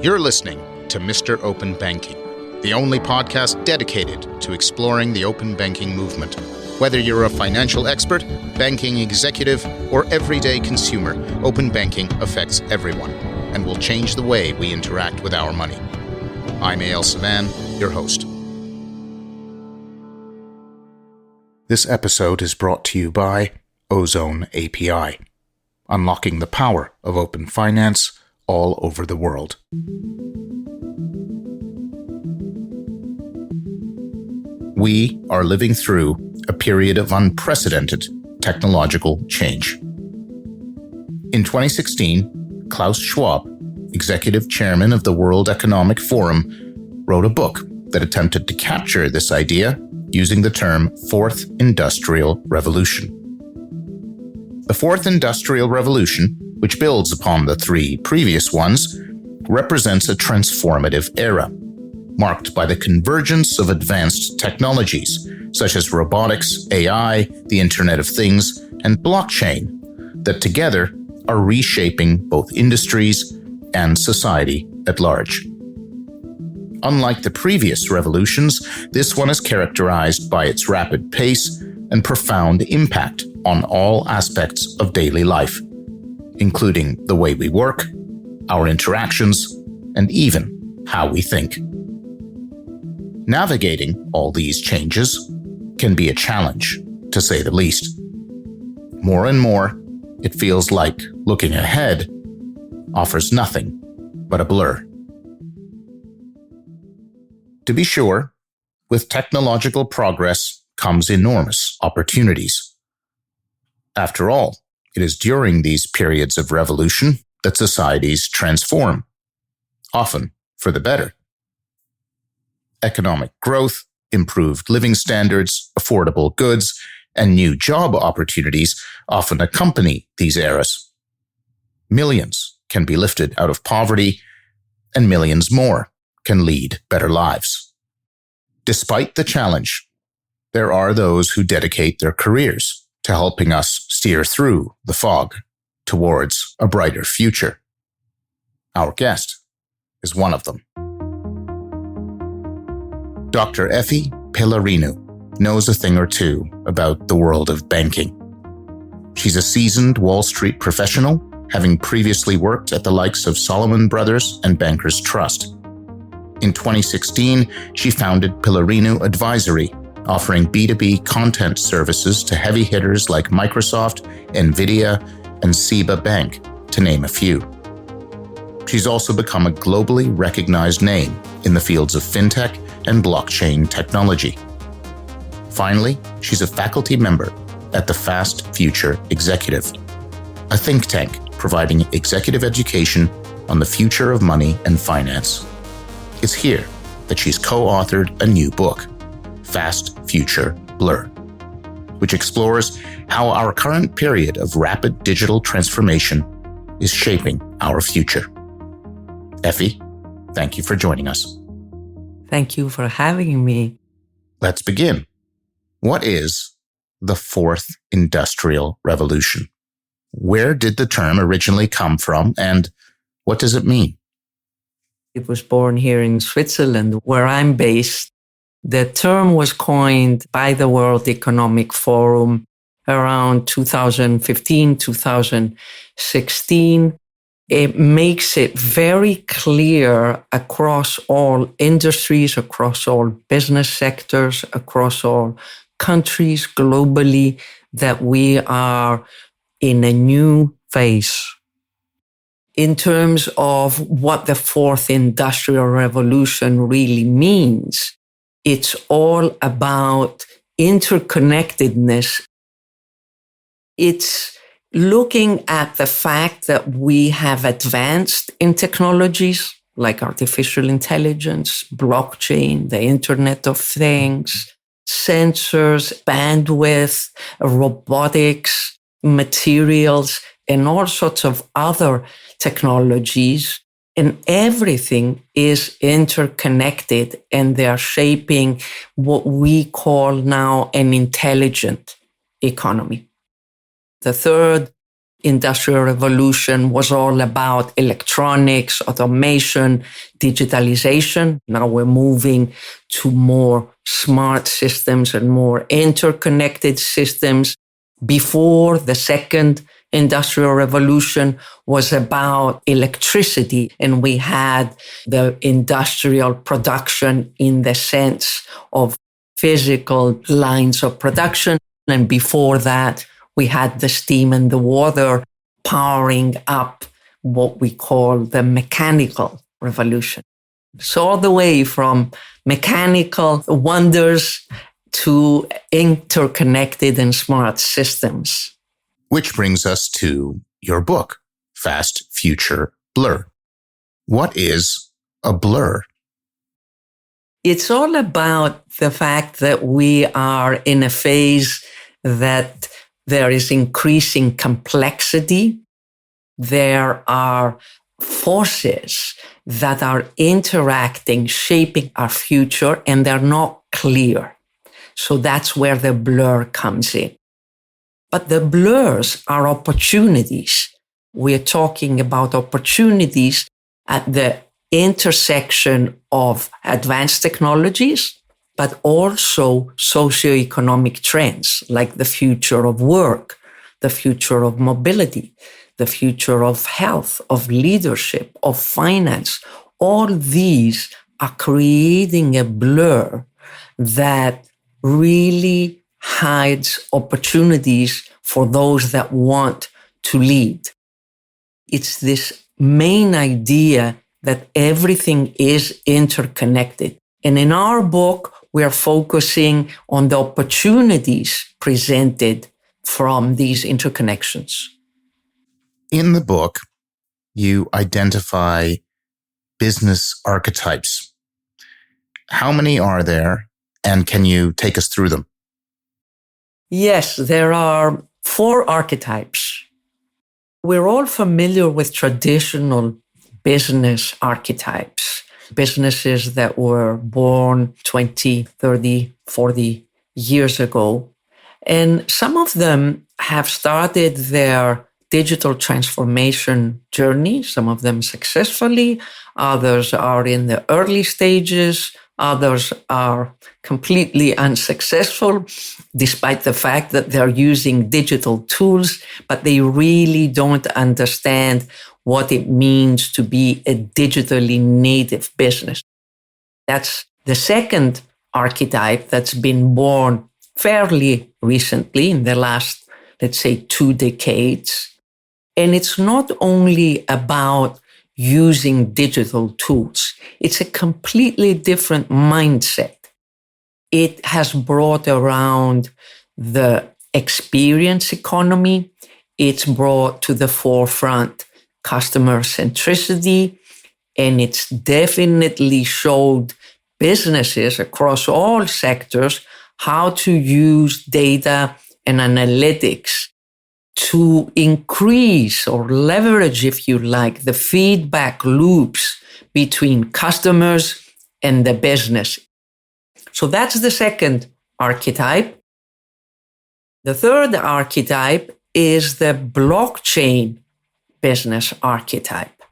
You're listening to Mr. Open Banking, the only podcast dedicated to exploring the open banking movement. Whether you're a financial expert, banking executive, or everyday consumer, open banking affects everyone and will change the way we interact with our money. I'm Eyal, your host. This episode is brought to you by Ozone API, unlocking the power of open finance all over the world. We are living through a period of unprecedented technological change. In 2016, Klaus Schwab, executive chairman of the World Economic Forum, wrote a book that attempted to capture this idea using the term Fourth Industrial Revolution. The Fourth Industrial Revolution, which builds upon the three previous ones, represents a transformative era, marked by the convergence of advanced technologies such as robotics, AI, the Internet of Things, and blockchain that together are reshaping both industries and society at large. Unlike the previous revolutions, this one is characterized by its rapid pace and profound impact on all aspects of daily life, including the way we work, our interactions, and even how we think. Navigating all these changes can be a challenge, to say the least. More and more, it feels like looking ahead offers nothing but a blur. To be sure, with technological progress comes enormous opportunities. After all, it is during these periods of revolution that societies transform, often for the better. Economic growth, improved living standards, affordable goods, and new job opportunities often accompany these eras. Millions can be lifted out of poverty, and millions more can lead better lives. Despite the challenge, there are those who dedicate their careers to helping us steer through the fog towards a brighter future. Our guest is one of them. Dr. Efi Pylarinou knows a thing or two about the world of banking. She's a seasoned Wall Street professional, having previously worked at the likes of Salomon Brothers and Bankers Trust. In 2016, she founded Pylarinou Advisory, offering B2B content services to heavy hitters like Microsoft, NVIDIA, and SEBA Bank, to name a few. She's also become a globally recognized name in the fields of Fintech and blockchain technology. Finally, she's a faculty member at the Fast Future Executive, a think tank providing executive education on the future of money and finance. It's here that she's co-authored a new book, Fast Future Blur, which explores how our current period of rapid digital transformation is shaping our future. Efi, thank you for joining us. Thank you for having me. Let's begin. What is the Fourth Industrial Revolution? Where did the term originally come from, and what does it mean? It was born here in Switzerland, where I'm based. The term was coined by the World Economic Forum around 2015, 2016. It makes it very clear across all industries, across all business sectors, across all countries globally, that we are in a new phase. In terms of what the Fourth Industrial Revolution really means, it's all about interconnectedness. It's looking at the fact that we have advanced in technologies like artificial intelligence, blockchain, the Internet of Things, sensors, bandwidth, robotics, materials, and all sorts of other technologies. And everything is interconnected, and they are shaping what we call now an intelligent economy. The third Industrial Revolution was all about electronics, automation, digitalization. Now we're moving to more smart systems and more interconnected systems. Before the second Industrial Revolution was about electricity, and we had the industrial production in the sense of physical lines of production. And before that, we had the steam and the water powering up what we call the mechanical revolution. So all the way from mechanical wonders to interconnected and smart systems. Which brings us to your book, Fast Future Blur. What is a blur? It's all about the fact that we are in a phase that there is increasing complexity. There are forces that are interacting, shaping our future, and they're not clear. So that's where the blur comes in. But the blurs are opportunities. We're talking about opportunities at the intersection of advanced technologies, but also socioeconomic trends like the future of work, the future of mobility, the future of health, of leadership, of finance. All these are creating a blur that really hides opportunities for those that want to lead. It's this main idea that everything is interconnected. And in our book, we are focusing on the opportunities presented from these interconnections. In the book, you identify business archetypes. How many are there, and can you take us through them? Yes, there are 4 archetypes. We're all familiar with traditional business archetypes, businesses that were born 20, 30, 40 years ago. And some of them have started their digital transformation journey, some of them successfully, others are in the early stages, others are completely unsuccessful, despite the fact that they're using digital tools, but they really don't understand what it means to be a digitally native business. That's the second archetype that's been born fairly recently in the last, let's say, 2 decades. And it's not only about using digital tools. It's a completely different mindset. It has brought around the experience economy. It's brought to the forefront customer centricity, and it's definitely showed businesses across all sectors how to use data and analytics to increase or leverage, if you like, the feedback loops between customers and the business. So that's the second archetype. The third archetype is the blockchain business archetype.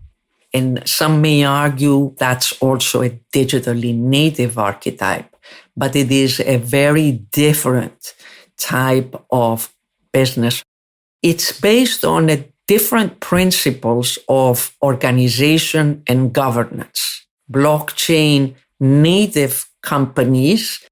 And some may argue that's also a digitally native archetype, but it is a very different type of business. It's based on different principles of organization and governance. Blockchain native companies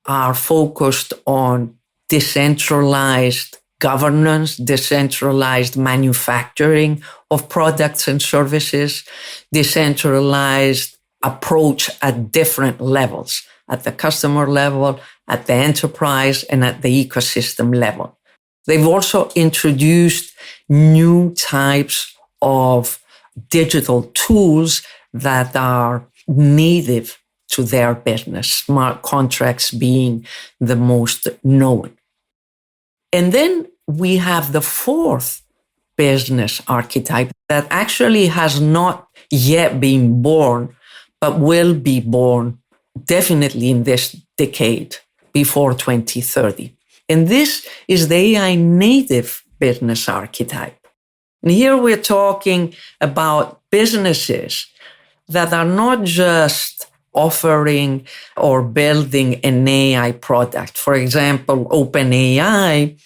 are focused on decentralized governance, decentralized manufacturing of products and services, decentralized approach at different levels, at the customer level, at the enterprise, and at the ecosystem level. They've also introduced new types of digital tools that are native to their business, smart contracts being the most known. And then we have the fourth business archetype that actually has not yet been born, but will be born definitely in this decade before 2030. And this is the AI native business archetype. And here we're talking about businesses that are not just offering or building an AI product. For example, OpenAI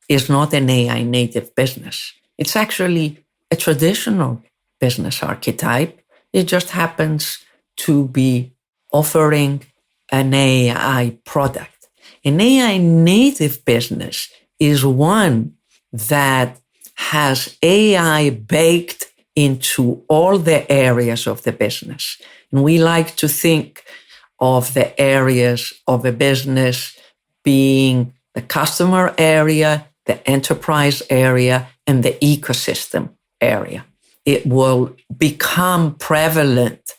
is not an AI native business. It's actually a traditional business archetype. It just happens to be offering an AI product. An AI native business is one that has AI baked into all the areas of the business. And we like to think of the areas of a business being the customer area, the enterprise area, and the ecosystem area. It will become prevalent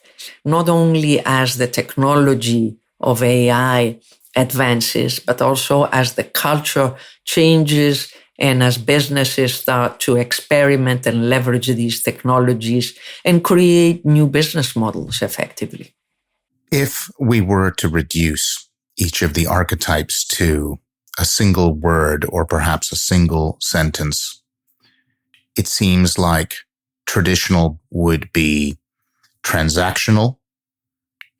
not only as the technology of AI advances, but also as the culture changes and as businesses start to experiment and leverage these technologies and create new business models effectively. If we were to reduce each of the archetypes to a single word or perhaps a single sentence, it seems like traditional would be transactional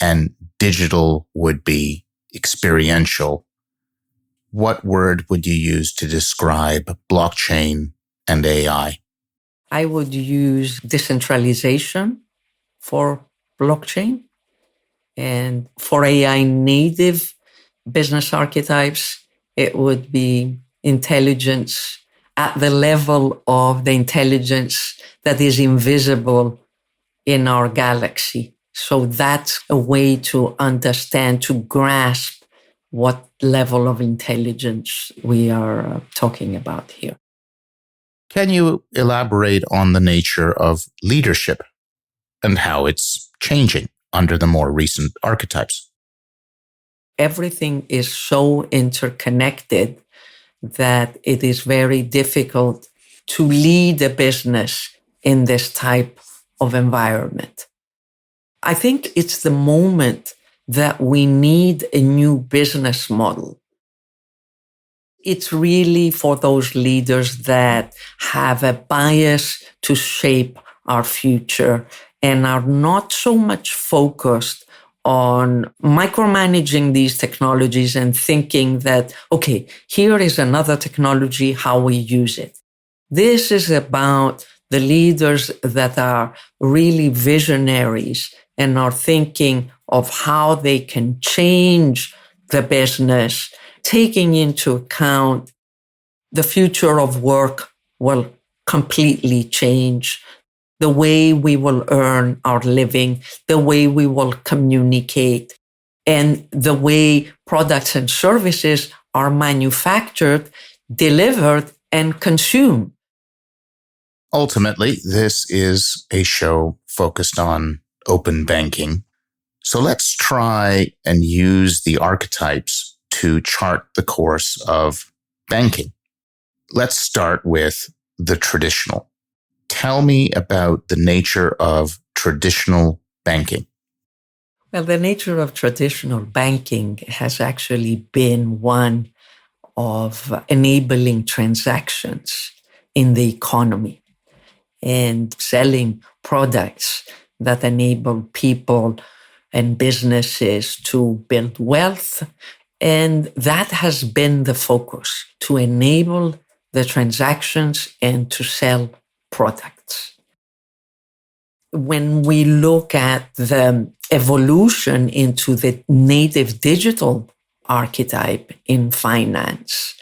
and digital would be experiential. What word would you use to describe blockchain and AI? I would use decentralization for blockchain, and for AI native business archetypes, it would be intelligence at the level of the intelligence that is invisible in our galaxy. So that's a way to understand, to grasp what level of intelligence we are talking about here. Can you elaborate on the nature of leadership and how it's changing under the more recent archetypes? Everything is so interconnected that it is very difficult to lead a business in this type of environment. I think it's the moment that we need a new business model. It's really for those leaders that have a bias to shape our future and are not so much focused on micromanaging these technologies and thinking that, okay, here is another technology, how we use it. This is about the leaders that are really visionaries and are thinking of how they can change the business, taking into account the future of work will completely change, the way we will earn our living, the way we will communicate, and the way products and services are manufactured, delivered, and consumed. Ultimately, this is a show focused on open banking. So let's try and use the archetypes to chart the course of banking. Let's start with the traditional. Tell me about the nature of traditional banking. Well, the nature of traditional banking has actually been one of enabling transactions in the economy and selling products that enable people and businesses to build wealth. And that has been the focus, to enable the transactions and to sell products. When we look at the evolution into the native digital archetype in finance,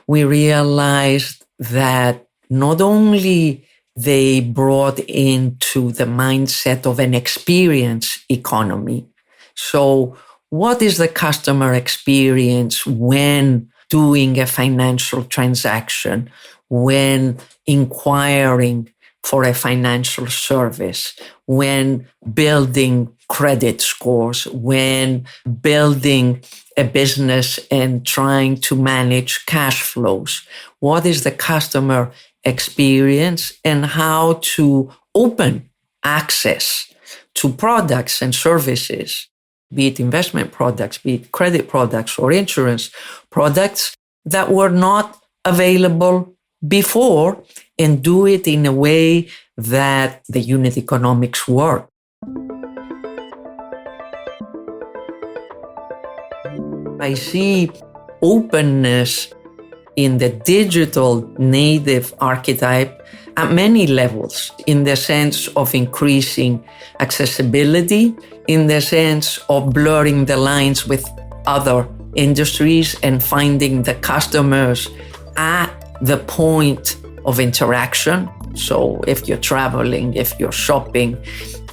we realized that not only they brought into the mindset of an experience economy. So what is the customer experience when doing a financial transaction, when inquiring for a financial service, when building credit scores, when building a business and trying to manage cash flows? What is the customer experience and how to open access to products and services, be it investment products, be it credit products or insurance products that were not available before, and do it in a way that the unit economics work. I see openness in the digital native archetype at many levels, in the sense of increasing accessibility, in the sense of blurring the lines with other industries and finding the customers at the point of interaction. So if you're traveling, if you're shopping,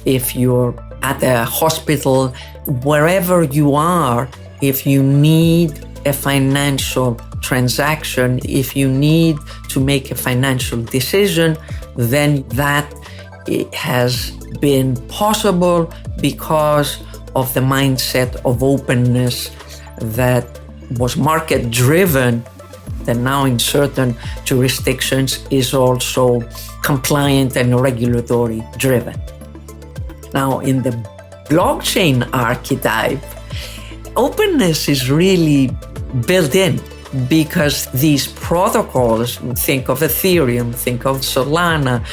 if you're at a hospital, wherever you are, if you need a financial transaction, if you need to make a financial decision, then that has been possible because of the mindset of openness that was market-driven, that now in certain jurisdictions is also compliant and regulatory-driven. Now, in the blockchain archetype, openness is really built in because these protocols, think of Ethereum, think of Solana,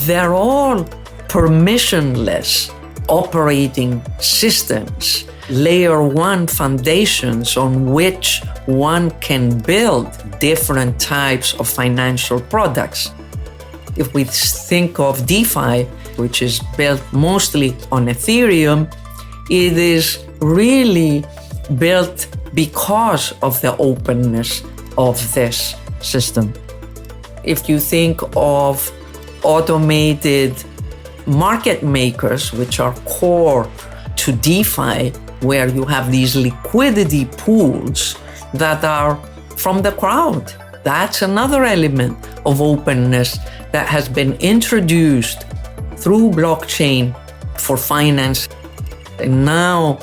they're all permissionless operating systems, layer one foundations on which one can build different types of financial products. If we think of DeFi, which is built mostly on Ethereum, it is really built because of the openness of this system. If you think of automated market makers, which are core to DeFi, where you have these liquidity pools that are from the crowd, that's another element of openness that has been introduced through blockchain for finance. And now,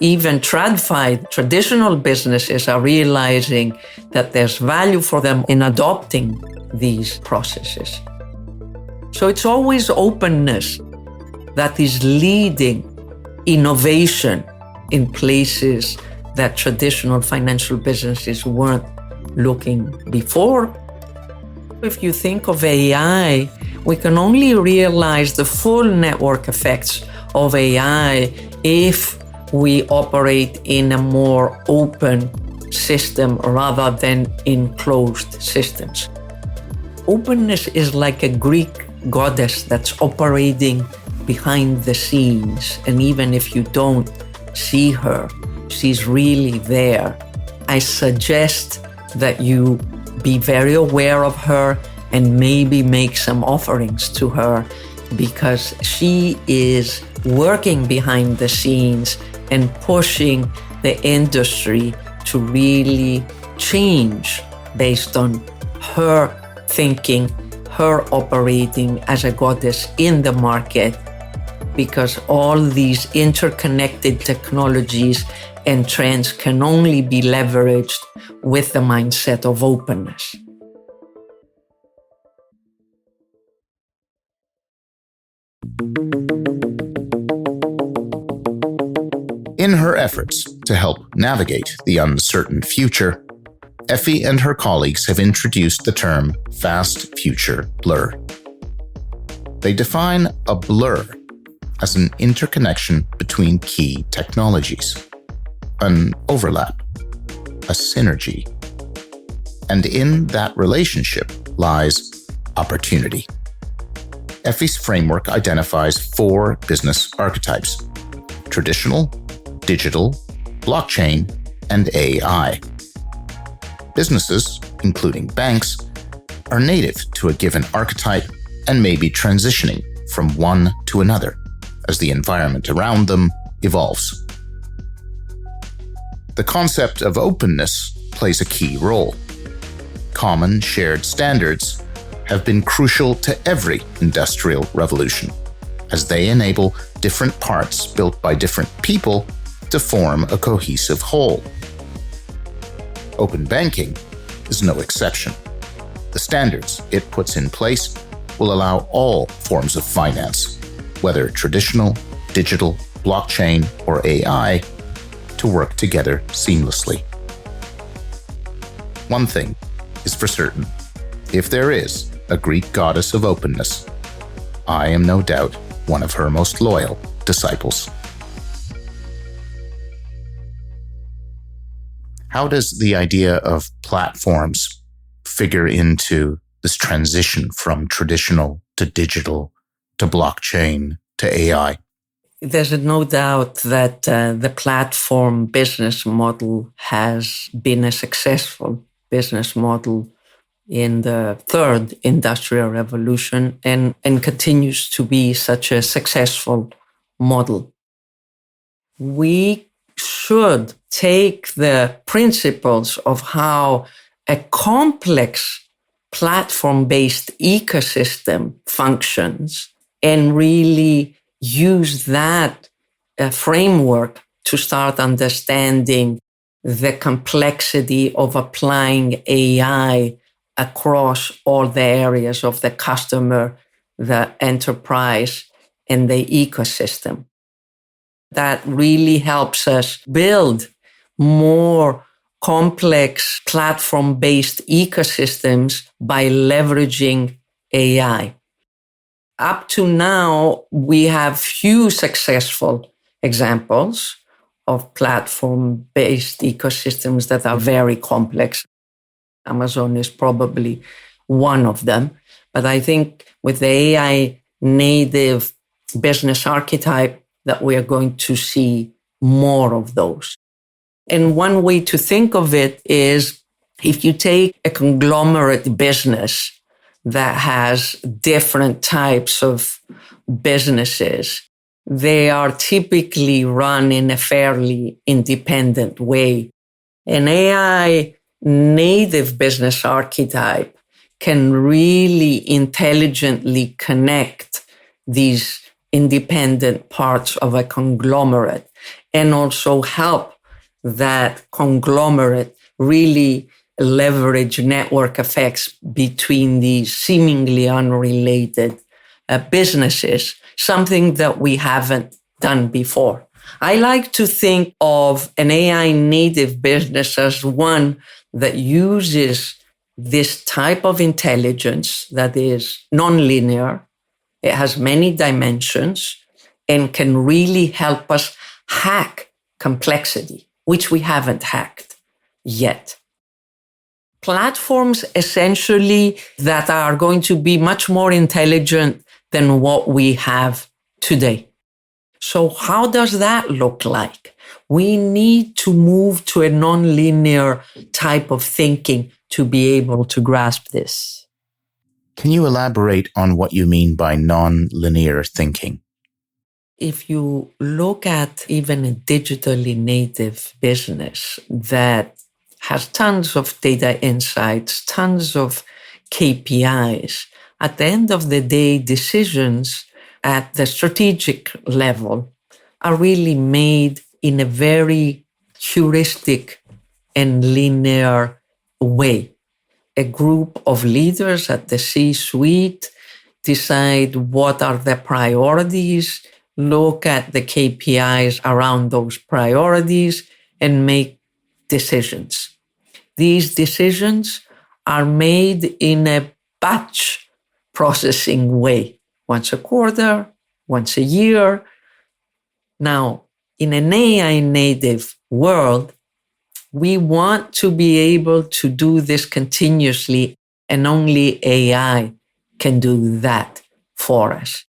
even TradFi, traditional businesses are realizing that there's value for them in adopting these processes. So it's always openness that is leading innovation in places that traditional financial businesses weren't looking before. If you think of AI, we can only realize the full network effects of AI if we operate in a more open system rather than in closed systems. Openness is like a Greek goddess that's operating behind the scenes. And even if you don't see her, she's really there. I suggest that you be very aware of her and maybe make some offerings to her, because she is working behind the scenes and pushing the industry to really change based on her thinking, her operating as a goddess in the market, because all these interconnected technologies and trends can only be leveraged with the mindset of openness. In her efforts to help navigate the uncertain future, Efi and her colleagues have introduced the term fast future blur. They define a blur as an interconnection between key technologies, an overlap, a synergy. And in that relationship lies opportunity. Efi's framework identifies 4 business archetypes: traditional, digital, blockchain, and AI. Businesses, including banks, are native to a given archetype and may be transitioning from one to another as the environment around them evolves. The concept of openness plays a key role. Common shared standards have been crucial to every industrial revolution, as they enable different parts built by different people to form a cohesive whole. Open banking is no exception. The standards it puts in place will allow all forms of finance, whether traditional, digital, blockchain, or AI, to work together seamlessly. One thing is for certain: if there is a Greek goddess of openness. I am no doubt one of her most loyal disciples. How does the idea of platforms figure into this transition from traditional to digital to blockchain to AI? There's no doubt that the platform business model has been a successful business model in the third industrial revolution and continues to be such a successful model. We should take the principles of how a complex platform-based ecosystem functions and really use that framework to start understanding the complexity of applying AI across all the areas of the customer, the enterprise, and the ecosystem. That really helps us build more complex platform-based ecosystems by leveraging AI. Up to now, we have few successful examples of platform-based ecosystems that are very complex. Amazon is probably one of them. But I think with the AI native business archetype that we are going to see more of those. And one way to think of it is if you take a conglomerate business that has different types of businesses, they are typically run in a fairly independent way. An AI native business archetype can really intelligently connect these independent parts of a conglomerate and also help that conglomerate really leverage network effects between these seemingly unrelated businesses, something that we haven't done before. I like to think of an AI native business as one that uses this type of intelligence that is nonlinear. It has many dimensions and can really help us hack complexity, which we haven't hacked yet. Platforms essentially that are going to be much more intelligent than what we have today. So how does that look like? We need to move to a nonlinear type of thinking to be able to grasp this. Can you elaborate on what you mean by non-linear thinking? If you look at even a digitally native business that has tons of data insights, tons of KPIs, at the end of the day, decisions at the strategic level are really made in a very heuristic and linear way. A group of leaders at the C-suite decide what are the priorities, look at the KPIs around those priorities, and make decisions. These decisions are made in a batch processing way, once a quarter, once a year. Now, in an AI native world, we want to be able to do this continuously, and only AI can do that for us.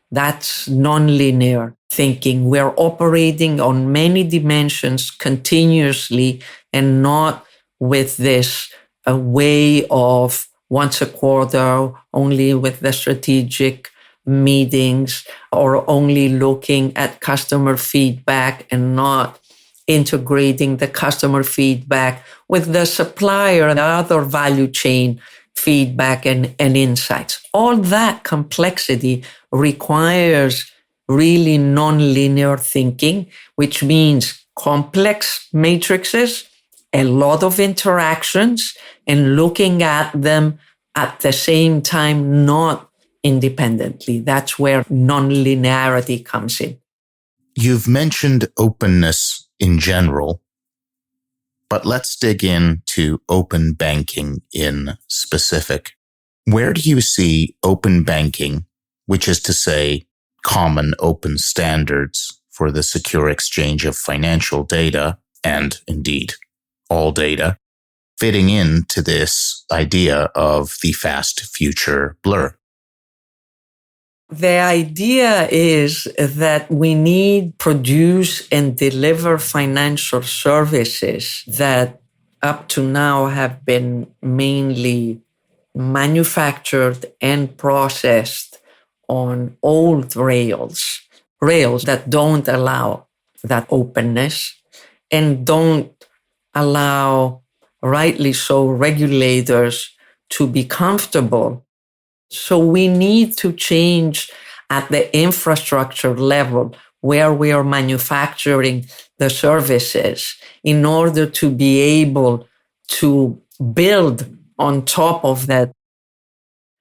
That's nonlinear thinking. We're operating on many dimensions continuously and not with this way of once a quarter, only with the strategic meetings, or only looking at customer feedback and not integrating the customer feedback with the supplier and other value chain feedback and insights. All that complexity requires really nonlinear thinking, which means complex matrices, a lot of interactions, and looking at them at the same time, not independently. That's where nonlinearity comes in. You've mentioned openness in general, but let's dig into open banking in specific. Where do you see open banking, which is to say common open standards for the secure exchange of financial data and indeed all data, fitting into this idea of the fast future blur? The idea is that we need produce and deliver financial services that up to now have been mainly manufactured and processed on old rails that don't allow that openness and don't allow, rightly so, regulators to be comfortable. So we need to change at the infrastructure level where we are manufacturing the services in order to be able to build on top of that.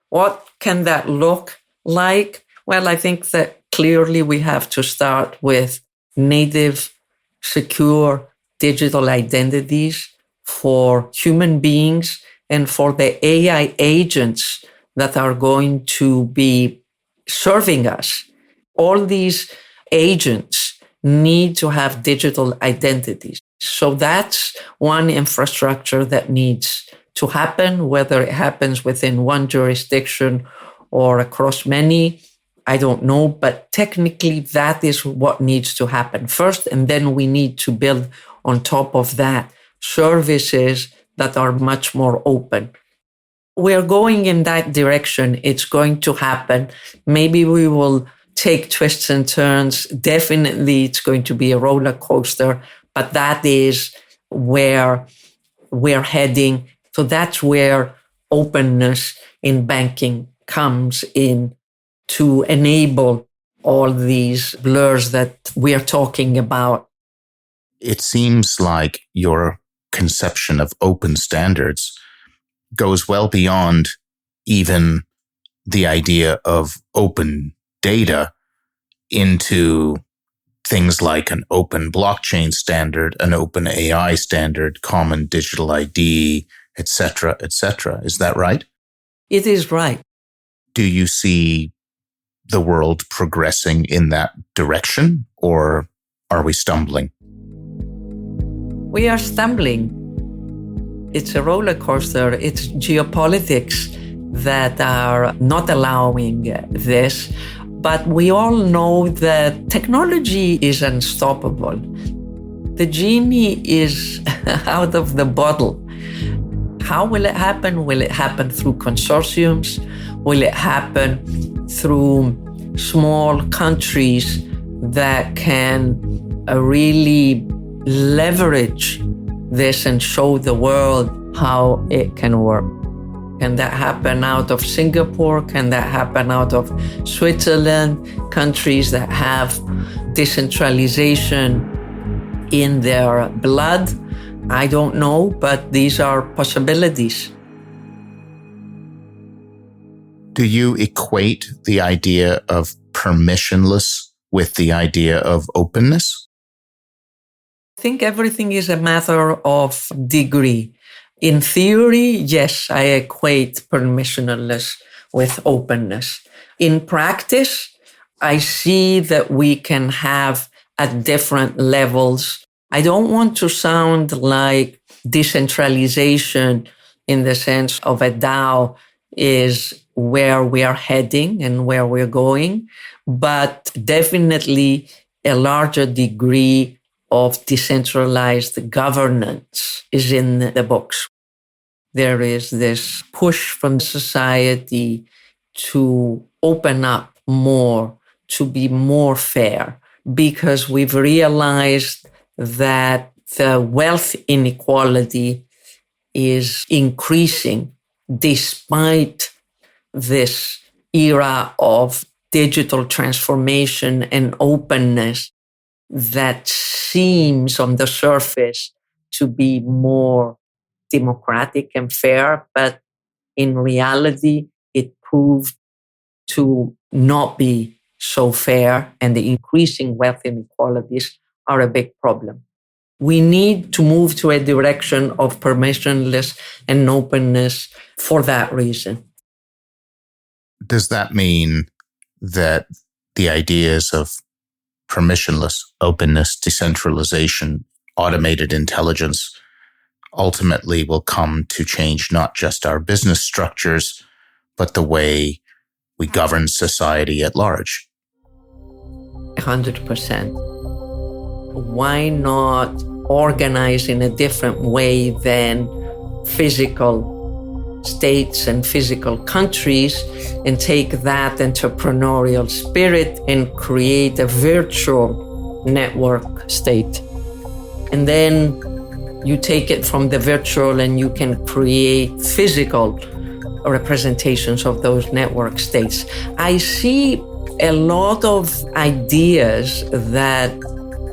What can that look like? Well, I think that clearly we have to start with native, secure digital identities for human beings and for the AI agents that are going to be serving us. All these agents need to have digital identities. So that's one infrastructure that needs to happen, whether it happens within one jurisdiction or across many, I don't know, but technically that is what needs to happen first. And then we need to build on top of that services that are much more open. We're going in that direction. It's going to happen. Maybe we will take twists and turns. Definitely it's going to be a roller coaster, but that is where we're heading. So that's where openness in banking comes in to enable all these blurs that we are talking about. It seems like your conception of open standards goes well beyond even the idea of open data into things like an open blockchain standard, an open AI standard, common digital ID, etc., etc. Is that right? It is right. Do you see the world progressing in that direction, or are we stumbling? We are stumbling. It's a roller coaster. It's geopolitics that are not allowing this. But we all know that technology is unstoppable. The genie is out of the bottle. How will it happen? Will it happen through consortiums? Will it happen through small countries that can really leverage this and show the world how it can work? Can that happen out of Singapore? Can that happen out of Switzerland? Countries that have decentralization in their blood? I don't know, but these are possibilities. Do you equate the idea of permissionless with the idea of openness? I think everything is a matter of degree. In theory, yes, I equate permissionless with openness. In practice, I see that we can have at different levels. I don't want to sound like decentralization in the sense of a DAO is where we are heading and where we're going, but definitely a larger degree of decentralized governance is in the books. There is this push from society to open up more, to be more fair, because we've realized that the wealth inequality is increasing despite this era of digital transformation and openness that seems on the surface to be more democratic and fair, but in reality, it proved to not be so fair, and the increasing wealth inequalities are a big problem. We need to move to a direction of permissionless and openness for that reason. Does that mean that the ideas of permissionless openness, decentralization, automated intelligence ultimately will come to change not just our business structures, but the way we govern society at large? 100%. Why not organize in a different way than physical states and physical countries, and take that entrepreneurial spirit and create a virtual network state? And then you take it from the virtual and you can create physical representations of those network states. I see a lot of ideas that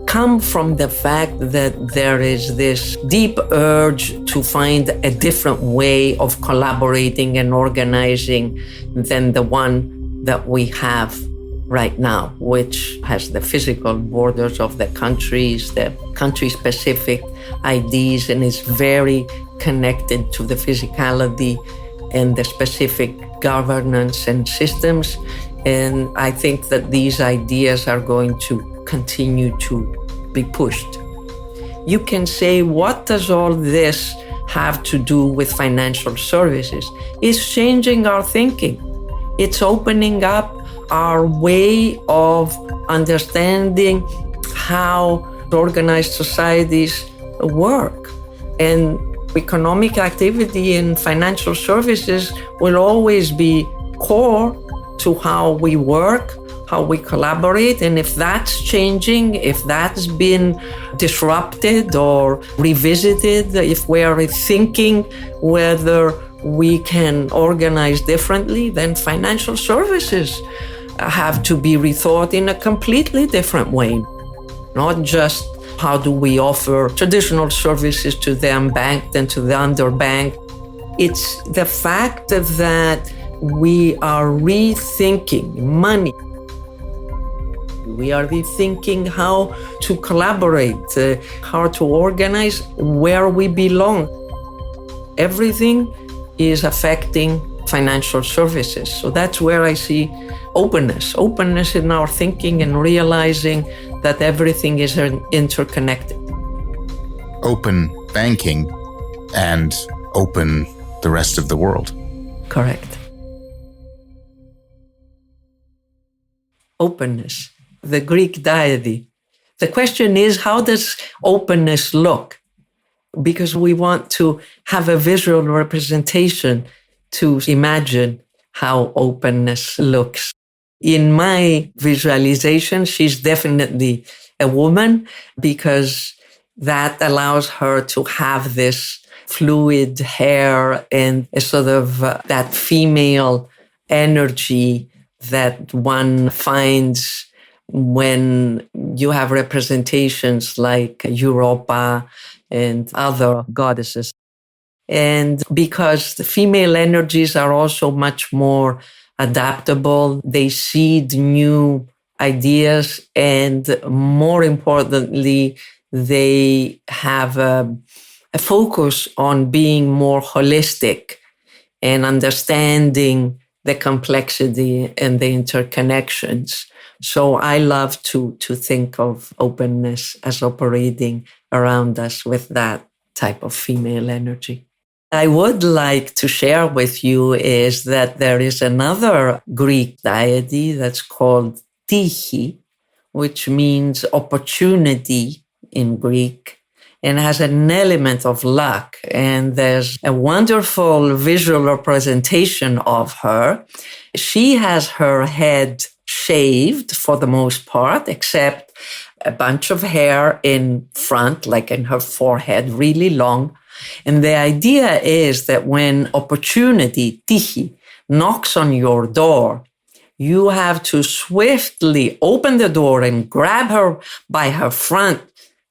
come from the fact that there is this deep urge to find a different way of collaborating and organizing than the one that we have right now, which has the physical borders of the countries, the country-specific IDs, and is very connected to the physicality and the specific governance and systems. And I think that these ideas are going to continue to be pushed. You can say, what does all this have to do with financial services? It's changing our thinking. It's opening up our way of understanding how organized societies work. And economic activity in financial services will always be core to how we work, how we collaborate. And if that's changing, if that's been disrupted or revisited, if we are thinking whether we can organize differently, then financial services have to be rethought in a completely different way. Not just how do we offer traditional services to the unbanked and to the underbanked. It's the fact that we are rethinking money. We are rethinking how to collaborate, how to organize, where we belong. Everything is affecting financial services. So that's where I see openness in our thinking and realizing that everything is interconnected. Open banking and open the rest of the world. Correct. Openness, the Greek deity. The question is, how does openness look? Because we want to have a visual representation to imagine how openness looks. In my visualization, she's definitely a woman, because that allows her to have this fluid hair and a sort of that female energy that one finds when you have representations like Europa and other goddesses. And because the female energies are also much more adaptable, they seed new ideas, and more importantly, they have a focus on being more holistic and understanding the complexity and the interconnections. So I love to think of openness as operating around us with that type of female energy. I would like to share with you is that there is another Greek deity that's called Tychi, which means opportunity in Greek, and has an element of luck. And there's a wonderful visual representation of her. She has her head shaved for the most part, except a bunch of hair in front, like in her forehead, really long. And the idea is that when opportunity, Tychi, knocks on your door, you have to swiftly open the door and grab her by her front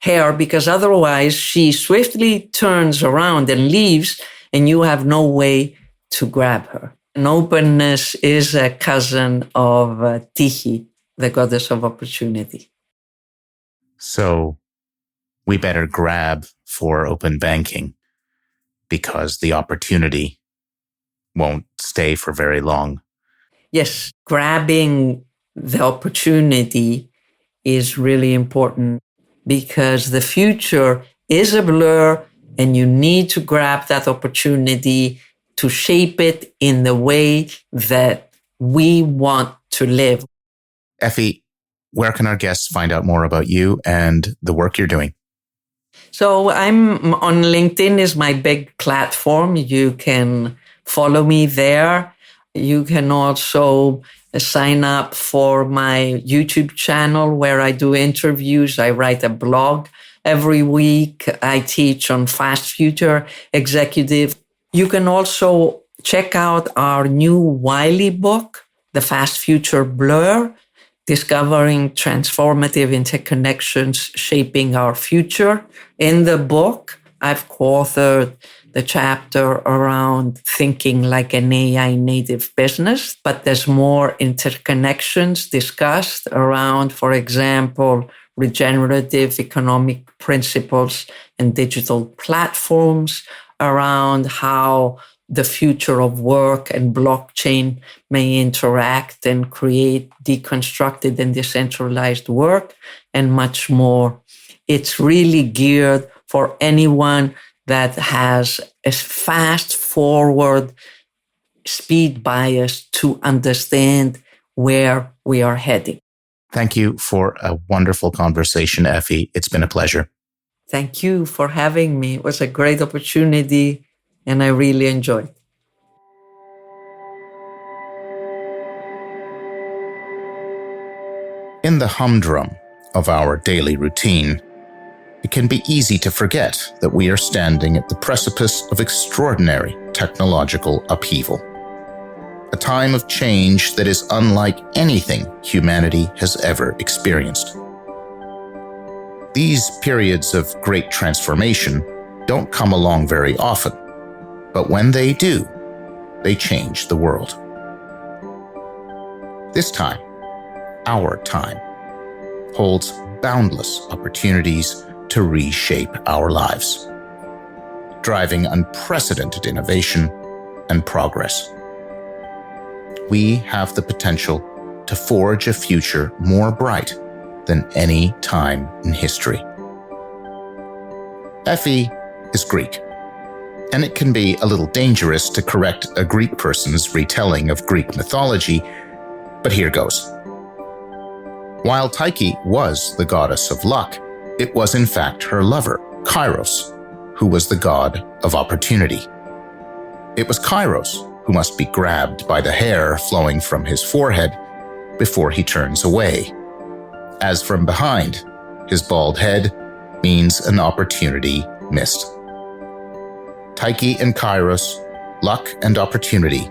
hair, because otherwise she swiftly turns around and leaves, and you have no way to grab her. And openness is a cousin of Tychi, the goddess of opportunity. So we better grab for open banking, because the opportunity won't stay for very long. yes, grabbing the opportunity is really important because the future is a blur and you need to grab that opportunity to shape it in the way that we want to live. Efi, where can our guests find out more about you and the work you're doing? So I'm on LinkedIn is my big platform. You can follow me there. You can also sign up for my YouTube channel where I do interviews. I write a blog every week. I teach on fast future executive. You can also check out our new Wiley book, The Fast Future Blur, Discovering Transformative Interconnections Shaping Our Future. In the book, I've co-authored the chapter around thinking like an AI native business, but there's more interconnections discussed around, for example, regenerative economic principles and digital platforms, around how the future of work and blockchain may interact and create deconstructed and decentralized work, and much more. It's really geared for anyone that has a fast forward speed bias to understand where we are heading. Thank you for a wonderful conversation, Efi. It's been a pleasure. Thank you for having me. It was a great opportunity and I really enjoyed it. In the humdrum of our daily routine, it can be easy to forget that we are standing at the precipice of extraordinary technological upheaval. A time of change that is unlike anything humanity has ever experienced. These periods of great transformation don't come along very often, but when they do, they change the world. This time, our time, holds boundless opportunities to reshape our lives, driving unprecedented innovation and progress. We have the potential to forge a future more bright than any time in history. Efi is Greek, and it can be a little dangerous to correct a Greek person's retelling of Greek mythology, but here goes. While Tyche was the goddess of luck, it was in fact her lover, Kairos, who was the god of opportunity. It was Kairos who must be grabbed by the hair flowing from his forehead before he turns away, as from behind, his bald head means an opportunity missed. Tyche and Kairos, luck and opportunity,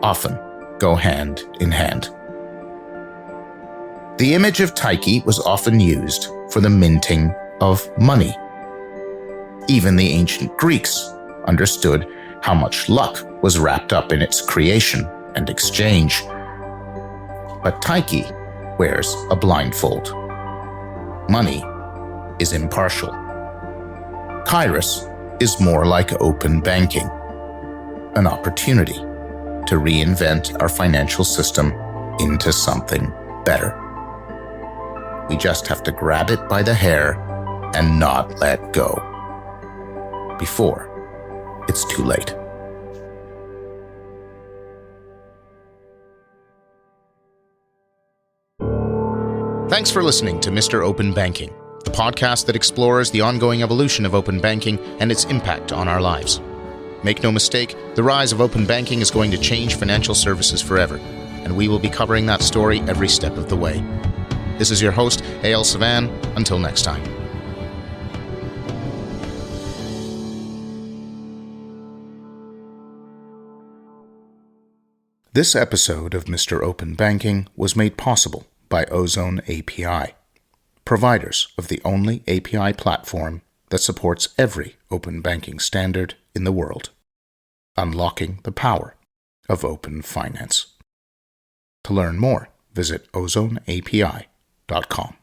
often go hand in hand. The image of Tyche was often used for the minting of money. Even the ancient Greeks understood how much luck was wrapped up in its creation and exchange. But Tyche wears a blindfold. Money is impartial. Kairos is more like open banking, an opportunity to reinvent our financial system into something better. We just have to grab it by the hair and not let go before it's too late. Thanks for listening to Mr. Open Banking, the podcast that explores the ongoing evolution of open banking and its impact on our lives. Make no mistake, the rise of open banking is going to change financial services forever, and we will be covering that story every step of the way. This is your host, Eyal. Until next time. This episode of Mr. Open Banking was made possible by Ozone API, providers of the only API platform that supports every open banking standard in the world, unlocking the power of open finance. To learn more, visit ozoneapi.com.